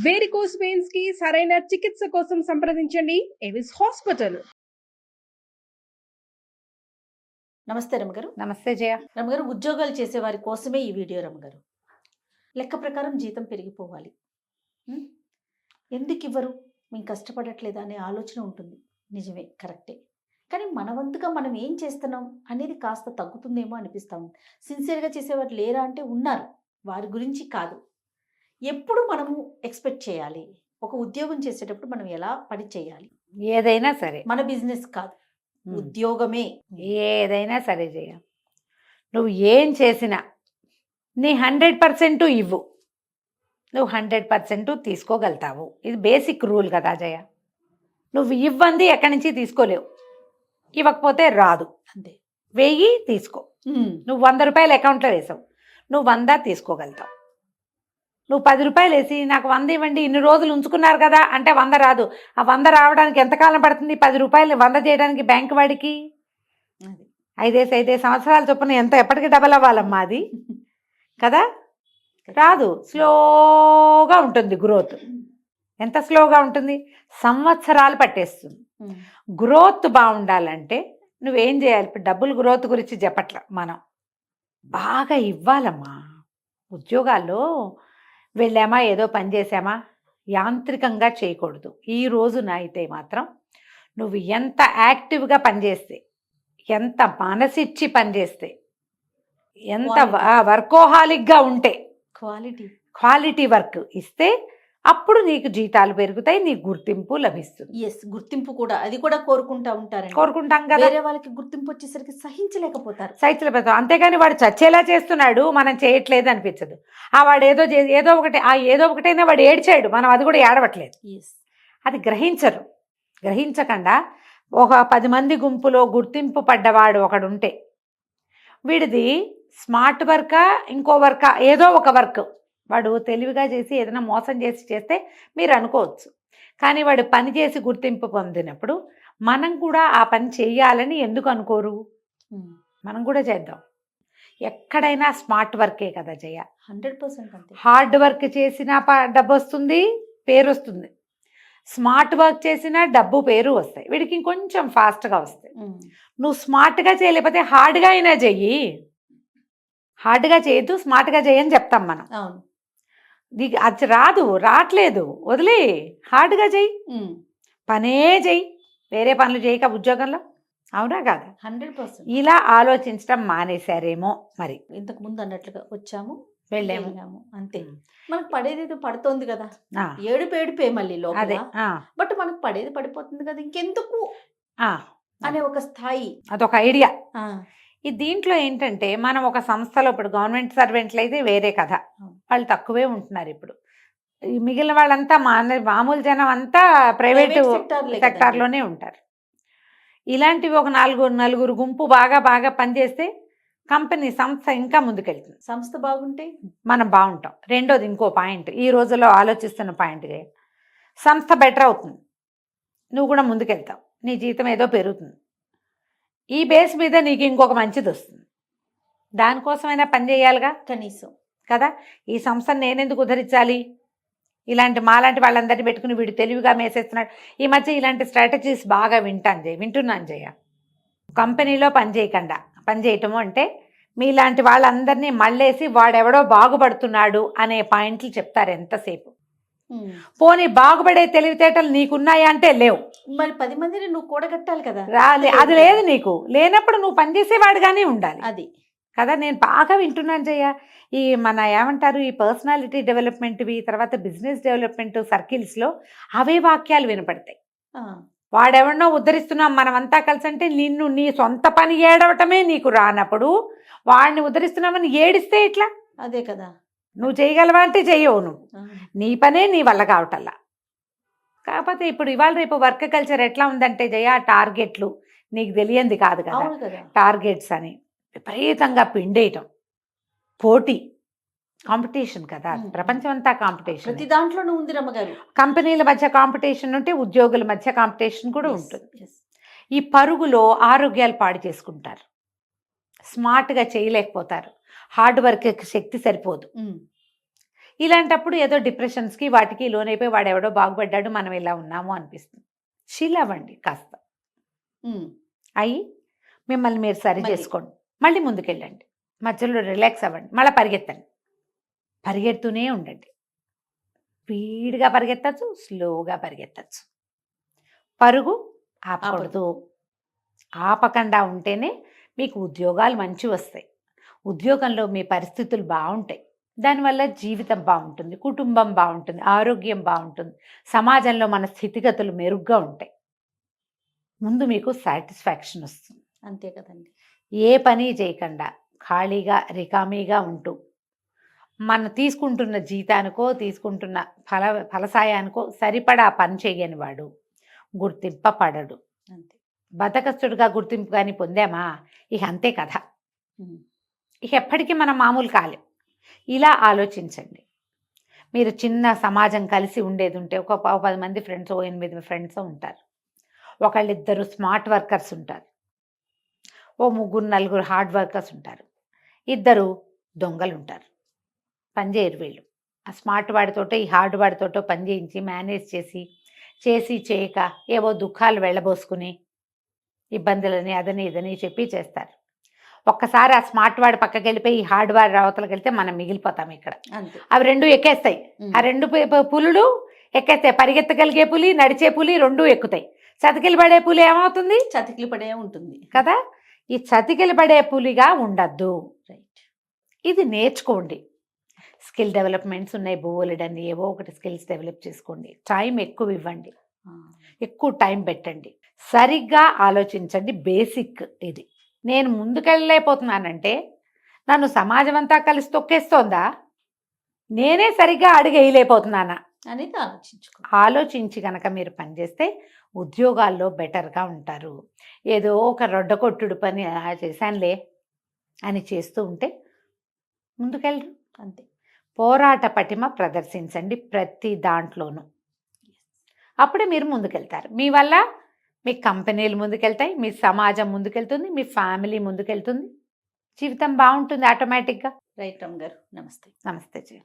Varicose veins కి సరైన చికిత్స కోసం సంప్రదించండి ఎవిస్ హాస్పిటల్. నమస్తే రమగారు. నమస్తే జయ. రమగారు, ఉద్యోగాలు చేసే వారి కోసమే ఈ వీడియో రమగారు. లెక్క ప్రకారం జీతం పెరిగిపోవాలి, ఎందుకు ఇవ్వరు, మేము కష్టపడట్లేదా అనే ఆలోచన ఉంటుంది. నిజమే, కరెక్టే. కానీ మన వంతుగా మనం ఏం చేస్తున్నాం అనేది కాస్త తగ్గుతుందేమో అనిపిస్తూ ఉంది. సిన్సియర్గా చేసేవారు లేరా అంటే ఉన్నారు, వారి గురించి కాదు. ఎప్పుడు మనము ఎక్స్పెక్ట్ చేయాలి, ఒక ఉద్యోగం చేసేటప్పుడు మనం ఎలా పని చేయాలి? ఏదైనా సరే, మన బిజినెస్ కాదు, ఉద్యోగమే. ఏదైనా సరే జయ, నువ్వు ఏం చేసినా నీ 100% ఇవ్వు, నువ్వు 100% తీసుకోగలుగుతావు. ఇది బేసిక్ రూల్ కదా జయ. నువ్వు ఇవ్వంది ఎక్కడి నుంచి తీసుకోలేవు, ఇవ్వకపోతే రాదు. అంతే. 1000 తీసుకో, నువ్వు 100 రూపాయలు అకౌంట్లో వేసావు, నువ్వు 100 తీసుకోగలుగుతావు. నువ్వు 10 రూపాయలు వేసి నాకు 100 ఇవ్వండి, ఇన్ని రోజులు ఉంచుకున్నారు కదా అంటే 100 రాదు. ఆ 100 రావడానికి ఎంతకాలం పడుతుంది? 10 రూపాయలు 100 చేయడానికి బ్యాంక్ వాడికి 5 సంవత్సరాల చొప్పున ఎప్పటికీ డబల్ అవ్వాలమ్మా అది కదా. రాదు, స్లోగా ఉంటుంది గ్రోత్. ఎంత స్లోగా ఉంటుంది? సంవత్సరాలు పట్టేస్తుంది. గ్రోత్ బాగుండాలంటే నువ్వేం చేయాలి? ఇప్పుడు డబ్బులు గ్రోత్ గురించి చెప్పట్ల, మనం బాగా ఇవ్వాలమ్మా. ఉద్యోగాల్లో వెళ్ళామా, ఏదో పని చేసామా, యాంత్రికంగా చేయకూడదు. ఈ రోజున అయితే మాత్రం నువ్వు ఎంత యాక్టివ్గా పనిచేస్తే, ఎంత మనసిచ్చి పనిచేస్తే, ఎంత వర్కోహాలిక్గా ఉంటే, క్వాలిటీ వర్క్ ఇస్తే అప్పుడు నీకు జీతాలు పెరుగుతాయి, నీకు గుర్తింపు లభిస్తుంది. ఎస్, గుర్తింపు కూడా, అది కూడా కోరుకుంటాం కదా. వేరే వాళ్ళకి గుర్తింపు వచ్చేసరికి సహించలేకపోతారు. అంతేగాని వాడు చచ్చేలా చేస్తున్నాడు, మనం చేయట్లేదు అనిపించదు. వాడు ఏదో ఒకటైనా వాడు ఏడ్చాడు, మనం అది కూడా ఏడవట్లేదు. అది గ్రహించకుండా ఒక 10 మంది గుంపులో గుర్తింపు పడ్డవాడు ఒకడుంటే, వీడిది స్మార్ట్ వర్కా ఇంకో వర్కా, ఏదో ఒక వర్క్ వాడు తెలివిగా చేసి ఏదైనా మోసం చేస్తే మీరు అనుకోవచ్చు. కానీ వాడు పని చేసి గుర్తింపు పొందినప్పుడు మనం కూడా ఆ పని చేయాలని ఎందుకు అనుకోరు? మనం కూడా చేద్దాం. ఎక్కడైనా స్మార్ట్ వర్కే కదా జయ. 100% హార్డ్ వర్క్ చేసినా డబ్బు వస్తుంది, పేరు వస్తుంది. స్మార్ట్ వర్క్ చేసినా డబ్బు పేరు వస్తాయి. వీడికి ఇంకొంచెం ఫాస్ట్గా వస్తాయి. నువ్వు స్మార్ట్గా చేయలేకపోతే హార్డ్గా అయినా చెయ్యి. హార్డ్గా చేయొద్దు, స్మార్ట్గా చేయని చెప్తాం మనం. అవును, అది రావట్లేదు, వదిలే, హార్డ్గా చెయ్యి, పనే చెయ్యి, వేరే పనులు చేయక ఉద్యోగంలో. అవునా కాదా? 100%. ఇలా ఆలోచించడం మానేశారేమో మరి. ఇంతకు ముందు అన్నట్లుగా వచ్చాము వెళ్ళాము అంతే. మనకు పడేది పడుతోంది కదా, ఏడుపే మళ్ళీ లోపల. బట్ మనకు పడేది పడిపోతుంది కదా, ఇంకెందుకు అనే ఒక స్థాయి, అదొక ఐడియా. దీంట్లో ఏంటంటే మనం ఒక సంస్థలో, ఇప్పుడు గవర్నమెంట్ సర్వెంట్లు అయితే వేరే కథ, వాళ్ళు తక్కువే ఉంటున్నారు. ఇప్పుడు మిగిలిన వాళ్ళంతా మామూలు జనం అంతా ప్రైవేటు సెక్టార్లోనే ఉంటారు. ఇలాంటివి ఒక నలుగురు గుంపు బాగా పనిచేస్తే కంపెనీ, సంస్థ ఇంకా ముందుకెళ్తుంది. సంస్థ బాగుంటే మనం బాగుంటాం. రెండోది ఇంకో పాయింట్, ఈ రోజుల్లో ఆలోచిస్తున్న పాయింట్, సంస్థ బెటర్ అవుతుంది, నువ్వు కూడా ముందుకెళ్తావు, నీ జీతం ఏదో పెరుగుతుంది. ఈ బేస్ మీద నీకు ఇంకొక మంచిది వస్తుంది. దానికోసమైనా పని చేయాలిగా కనీసం కదా. ఈ సంస్థను నేనెందుకు ఉద్ధరించాలి? ఇలాంటి మాలాంటి వాళ్ళందరినీ పెట్టుకుని వీడు తెలివిగా మేసేస్తున్నాడు. ఈ మధ్య ఇలాంటి స్ట్రాటజీస్ బాగా వింటున్నాను జయ. కంపెనీలో పనిచేయటము అంటే మీలాంటి వాళ్ళందరినీ మళ్ళేసి వాడెవడో బాగుపడుతున్నాడు అనే పాయింట్లు చెప్తారు ఎంతసేపు. పోనీ బాగుపడే తెలివితేటలు నీకున్నాయా అంటే లేవు. మరి 10 మందిని నువ్వు కూడగట్టాలి కదా. అది లేదు, నీకు లేనప్పుడు నువ్వు పనిచేసేవాడుగానే ఉండాలి. అది కదా. నేను బాగా వింటున్నాను జయ. ఈ ఏమంటారు, ఈ పర్సనాలిటీ డెవలప్మెంట్వి, తర్వాత బిజినెస్ డెవలప్మెంట్ సర్కిల్స్లో అవే వాక్యాలు వినపడతాయి. వాడెవడనో ఉద్ధరిస్తున్నాం మనమంతా కలిసి అంటే, నిన్ను నీ సొంత పని ఏడవటమే నీకు రానప్పుడు వాడిని ఉద్ధరిస్తున్నామని ఏడిస్తే ఎట్లా? అదే కదా. నువ్వు చేయగలవా అంటే చెయ్యవు, నువ్వు నీ పనే నీ వల్ల కావటల్లా. కాకపోతే ఇప్పుడు ఇవాళ రేపు వర్క్ కల్చర్ ఎట్లా ఉందంటే జయ, టార్గెట్లు నీకు తెలియంది కాదు కదా. టార్గెట్స్ అని విపరీతంగా పిండేయటం, పోటీ, కాంపిటీషన్ కదా. ప్రపంచం అంతా కాంపిటీషన్, ప్రతి దాంట్లోనూ ఉంది రమ్మగారు. కంపెనీల మధ్య కాంపిటీషన్ ఉంటే ఉద్యోగుల మధ్య కాంపిటీషన్ కూడా ఉంటుంది. ఈ పరుగులో ఆరోగ్యాలు పాడు చేసుకుంటారు, స్మార్ట్గా చేయలేకపోతారు, హార్డ్ వర్క్ శక్తి సరిపోదు. ఇలాంటప్పుడు ఏదో డిప్రెషన్స్కి వాటికి లోనైపోయి వాడు ఎవడో బాగుపడ్డాడు, మనం ఇలా ఉన్నాము అనిపిస్తుంది. చిల్ అవ్వండి కాస్త, అయ్యి మిమ్మల్ని మీరు సరి చేసుకోండి, మళ్ళీ ముందుకెళ్ళండి, మధ్యలో రిలాక్స్ అవ్వండి, మళ్ళీ పరిగెత్తండి, పరిగెడుతూనే ఉండండి. స్పీడ్గా పరిగెత్తచ్చు, స్లోగా పరిగెత్తచ్చు. పరుగు ఆపకూడదు. ఆపకుండా ఉంటేనే మీకు ఉద్యోగాలు మంచి వస్తాయి, ఉద్యోగంలో మీ పరిస్థితులు బాగుంటాయి, దానివల్ల జీవితం బాగుంటుంది, కుటుంబం బాగుంటుంది, ఆరోగ్యం బాగుంటుంది, సమాజంలో మన స్థితిగతులు మెరుగ్గా ఉంటాయి. ముందు మీకు సాటిస్ఫాక్షన్ వస్తుంది. అంతే కదండి. ఏ పని చేయకుండా ఖాళీగా రికామీగా ఉంటూ మనం తీసుకుంటున్న జీతానికో తీసుకుంటున్న ఫలసాయానికో సరిపడా పని చేయని వాడు గుర్తింపబడడు. అంతే. బతకస్తుడిగా గుర్తింపు కానీ పొందామా ఇక అంతే కథ, ఇక ఎప్పటికీ మనం మామూలు కాలేం. ఇలా ఆలోచించండి. మీరు చిన్న సమాజం కలిసి ఉండేది ఉంటే ఒక 10 మంది ఫ్రెండ్స్, 8 ఫ్రెండ్స్ ఉంటారు, ఒకళ్ళిద్దరు స్మార్ట్ వర్కర్స్ ఉంటారు, ఓ 3-4 హార్డ్ వర్కర్స్ ఉంటారు, 2 దొంగలు ఉంటారు. పనిచేయరు వీళ్ళు. ఆ స్మార్ట్ వాడితోటో ఈ హార్డ్ వాడితోటో పని చేయించి మేనేజ్ చేసి చేయక ఏవో దుఃఖాలు వెళ్ళబోసుకుని ఇబ్బందులని అదని ఇదని చెప్పి చేస్తారు. ఒక్కసారి ఆ స్మార్ట్ వాడి పక్కకి వెళ్ళిపోయి ఈ హార్డ్ వాడి రావతలకు వెళ్తే మనం మిగిలిపోతాం ఇక్కడ. అవి 2 ఎక్కేస్తాయి. ఆ 2 పులులు ఎక్కేస్తాయి. పరిగెత్తగలిగే పులి, నడిచే పులి 2 ఎక్కుతాయి. చతికిలు పడే పులి ఏమవుతుంది? చతికిలు పడే ఉంటుంది కదా. ఈ చతికిలు పడే పులిగా ఉండద్దు. రైట్. ఇది నేర్చుకోండి. స్కిల్ డెవలప్మెంట్స్ ఉన్నాయి బోలెడన్ని, ఏవో ఒకటి స్కిల్స్ డెవలప్ చేసుకోండి. టైం ఎక్కువ ఇవ్వండి, ఎక్కువ టైం పెట్టండి, సరిగ్గా ఆలోచించండి. బేసిక్ ఇది. నేను ముందుకెళ్ళలేకపోతున్నానంటే నన్ను సమాజం అంతా కలిసి తొక్కేస్తోందా, నేనే సరిగ్గా అడుగు వేయలేకపోతున్నానా అనేది ఆలోచించి కనుక మీరు పనిచేస్తే ఉద్యోగాల్లో బెటర్గా ఉంటారు. ఏదో ఒక రొడ్డకొట్టుడు పని చేశానులే అని చేస్తూ ఉంటే ముందుకెళ్ళరు. అంతే. పోరాట పటిమ ప్రదర్శించండి ప్రతి దాంట్లోనూ, అప్పుడే మీరు ముందుకెళ్తారు. మీ వల్ల మీ కంపెనీలు ముందుకెళ్తాయి, మీ సమాజం ముందుకెళ్తుంది, మీ ఫ్యామిలీ ముందుకెళ్తుంది, జీవితం బాగుంటుంది ఆటోమేటిక్గా. రైట్ రమ్మ గారు, నమస్తే. నమస్తే జీ.